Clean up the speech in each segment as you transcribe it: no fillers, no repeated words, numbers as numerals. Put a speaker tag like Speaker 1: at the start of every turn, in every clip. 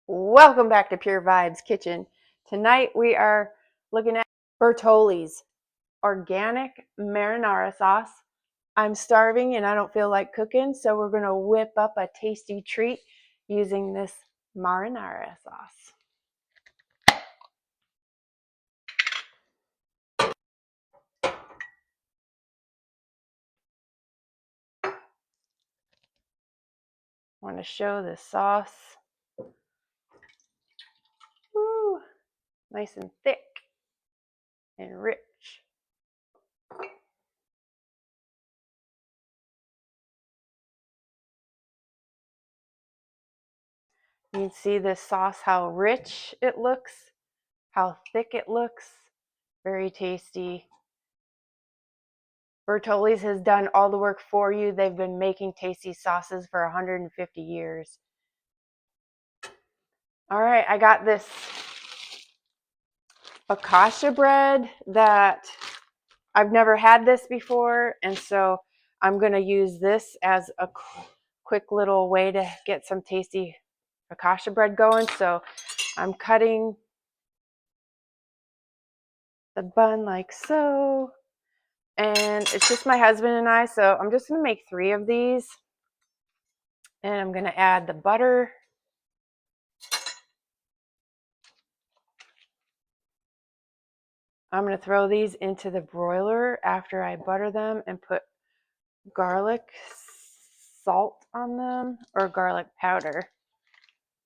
Speaker 1: Welcome back to Pure Vibes Kitchen. Tonight we are looking at Bertolli's organic marinara sauce. I'm starving and I don't feel like cooking, so we're going to whip up a tasty treat using this marinara sauce. I want to show the sauce. Woo, nice and thick and rich. You can see this sauce, how rich it looks, how thick it looks. Very tasty. Bertolli's has done all the work for you. They've been making tasty sauces for 150 years. All right, I got this focaccia bread that I've never had this before, and so I'm going to use this as a quick little way to get some tasty focaccia bread going. So I'm cutting the bun like so, and it's just my husband and I, so I'm just going to make 3 of these, and I'm going to add the butter. I'm going to throw these into the broiler after I butter them and put garlic salt on them, or garlic powder.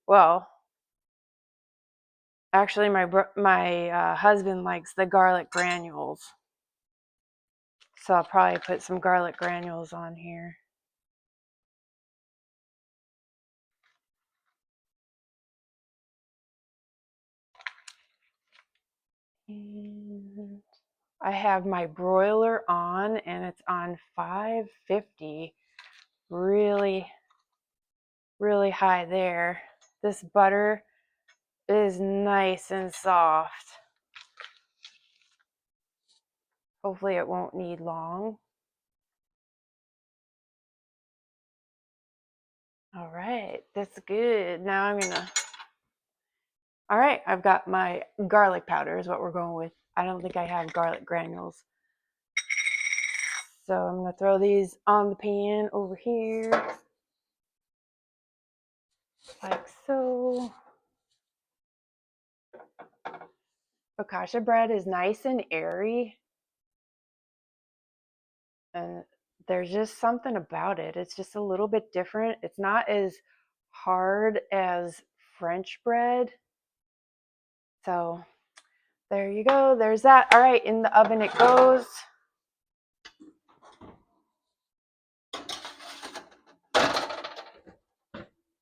Speaker 1: Well, actually my husband likes the garlic granules, so I'll probably put some garlic granules on here. And I have my broiler on, and it's on 550, really high there. This butter is nice and soft. Hopefully it won't need long. All right, that's good. Now I'm gonna, all right, I've got my garlic powder is what we're going with. I don't think I have garlic granules. So I'm gonna throw these on the pan over here, like so. Focaccia bread is nice and airy, and there's just something about it. It's just a little bit different. It's not as hard as French bread. So there you go. There's that. All right, in the oven it goes.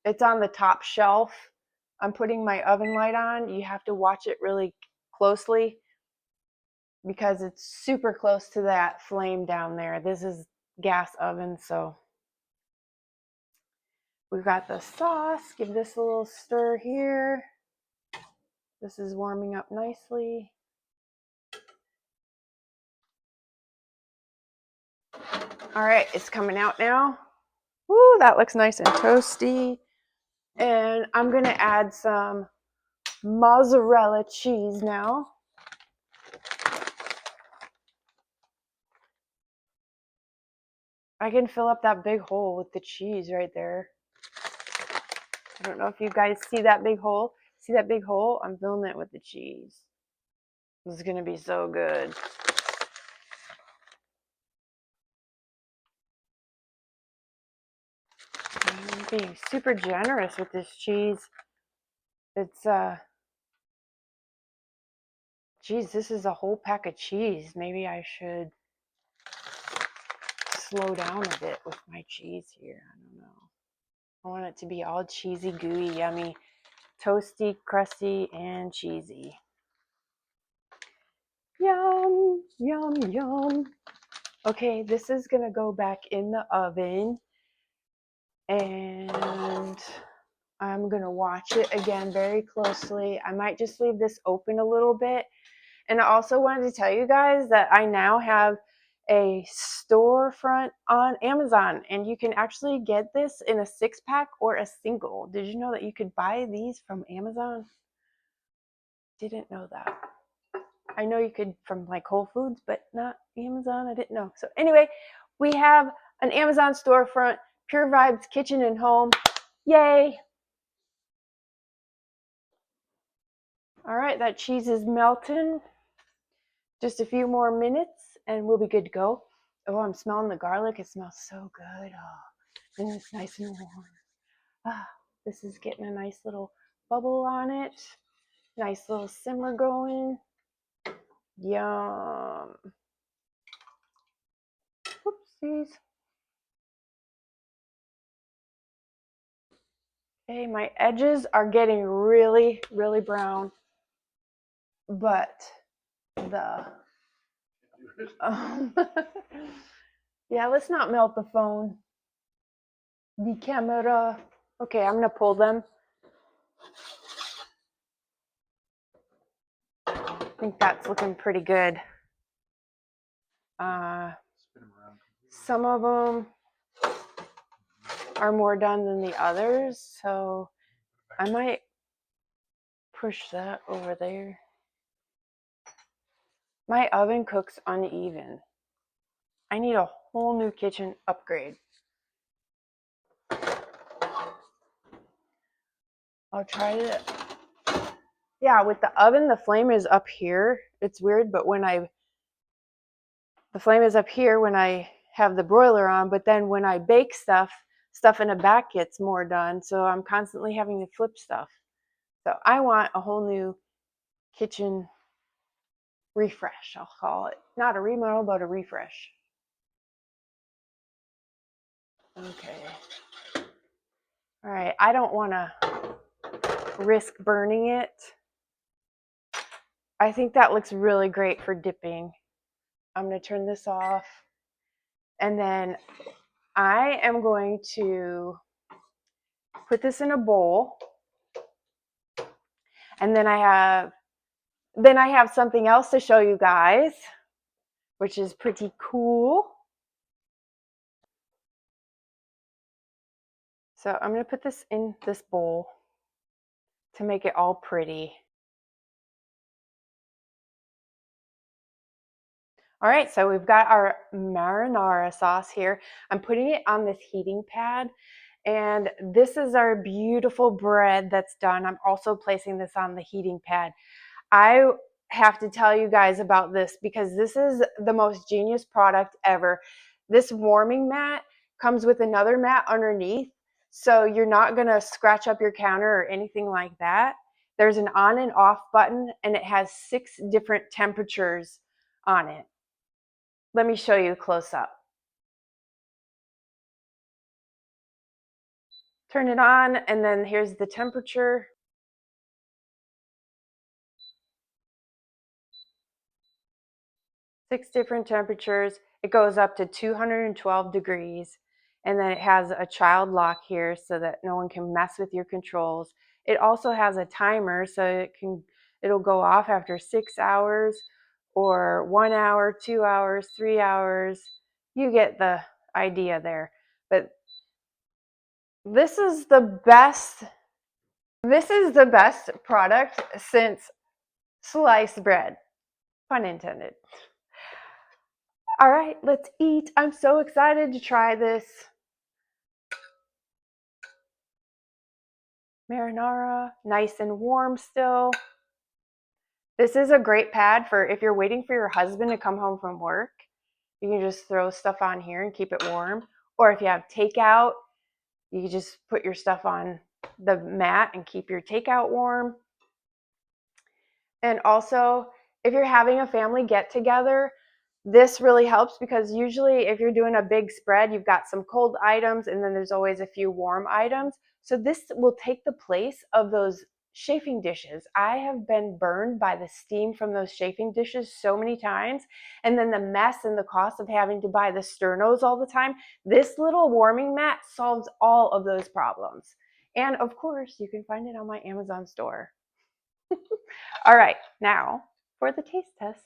Speaker 1: It's on the top shelf. I'm putting my oven light on. You have to watch it really closely because it's super close to that flame down there. This is gas oven, so we've got the sauce. Give this a little stir here. This is warming up nicely. All right, it's coming out now. Woo, that looks nice and toasty. And I'm gonna add some mozzarella cheese now. I can fill up that big hole with the cheese right there. I don't know if you guys see that big hole. See that big hole? I'm filling it with the cheese. This is gonna be so good. I'm being super generous with this cheese. It's geez, this is a whole pack of cheese. Maybe I should slow down a bit with my cheese here. I don't know. I want it to be all cheesy, gooey, yummy, toasty, crusty, and cheesy. Yum, yum, yum. Okay, this is gonna go back in the oven, and I'm gonna watch it again very closely. I might just leave this open a little bit. And I also wanted to tell you guys that I now have a storefront on Amazon, and you can actually get this in a 6-pack or a single. Did you know that you could buy these from Amazon? Didn't know that. I know you could from like Whole Foods, but not Amazon. I didn't know. So anyway, we have an Amazon storefront, Pure Vibes Kitchen and Home. Yay! All right, that cheese is melting. Just a few more minutes and we'll be good to go. Oh, I'm smelling the garlic. It smells so good. Oh, and it's nice and warm. Ah, this is getting a nice little bubble on it. Nice little simmer going. Yum. Whoopsies. Okay, my edges are getting really, really brown, but the yeah, let's not melt the phone. The camera. Okay, I'm gonna pull them. I think that's looking pretty good. Some of them are more done than the others, so I might push that over there. My oven cooks uneven. I need a whole new kitchen upgrade. I'll try to. Yeah, with the oven, the flame is up here. It's weird, but the flame is up here when I have the broiler on, but then when I bake stuff in the back gets more done, so I'm constantly having to flip stuff. So I want a whole new kitchen refresh, I'll call it. Not a remodel, but a refresh. Okay. All right, I don't want to risk burning it. I think that looks really great for dipping. I'm going to turn this off. And then I am going to put this in a bowl. And then I have something else to show you guys, which is pretty cool. So I'm going to put this in this bowl to make it all pretty. All right, so we've got our marinara sauce here. I'm putting it on this heating pad, and this is our beautiful bread that's done. I'm also placing this on the heating pad. I have to tell you guys about this because this is the most genius product ever. This warming mat comes with another mat underneath, so you're not gonna scratch up your counter or anything like that. There's an on and off button, and it has 6 different temperatures on it. Let me show you close up. Turn it on, and then here's the temperature. 6 different temperatures. It goes up to 212 degrees. And then it has a child lock here so that no one can mess with your controls. It also has a timer, so it'll go off after 6 hours or 1 hour, 2 hours, 3 hours. You get the idea there. But this is the best product since sliced bread. Pun intended. All right, let's eat. I'm so excited to try this marinara, nice and warm still. This is a great pad for if you're waiting for your husband to come home from work. You can just throw stuff on here and keep it warm. Or if you have takeout, you can just put your stuff on the mat and keep your takeout warm. And also, if you're having a family get together, this really helps because usually if you're doing a big spread, you've got some cold items and then there's always a few warm items. So this will take the place of those chafing dishes. I have been burned by the steam from those chafing dishes so many times. And then the mess and the cost of having to buy the sternos all the time. This little warming mat solves all of those problems. And of course, you can find it on my Amazon store. All right, now for the taste test.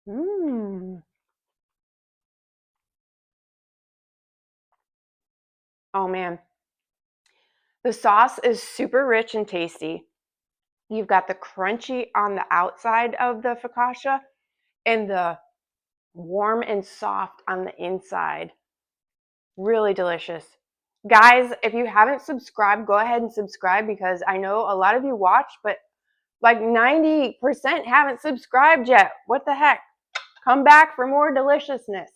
Speaker 1: Mmm. Oh man. The sauce is super rich and tasty. You've got the crunchy on the outside of the focaccia and the warm and soft on the inside. Really delicious. Guys, if you haven't subscribed, go ahead and subscribe because I know a lot of you watch, but like 90% haven't subscribed yet. What the heck? Come back for more deliciousness.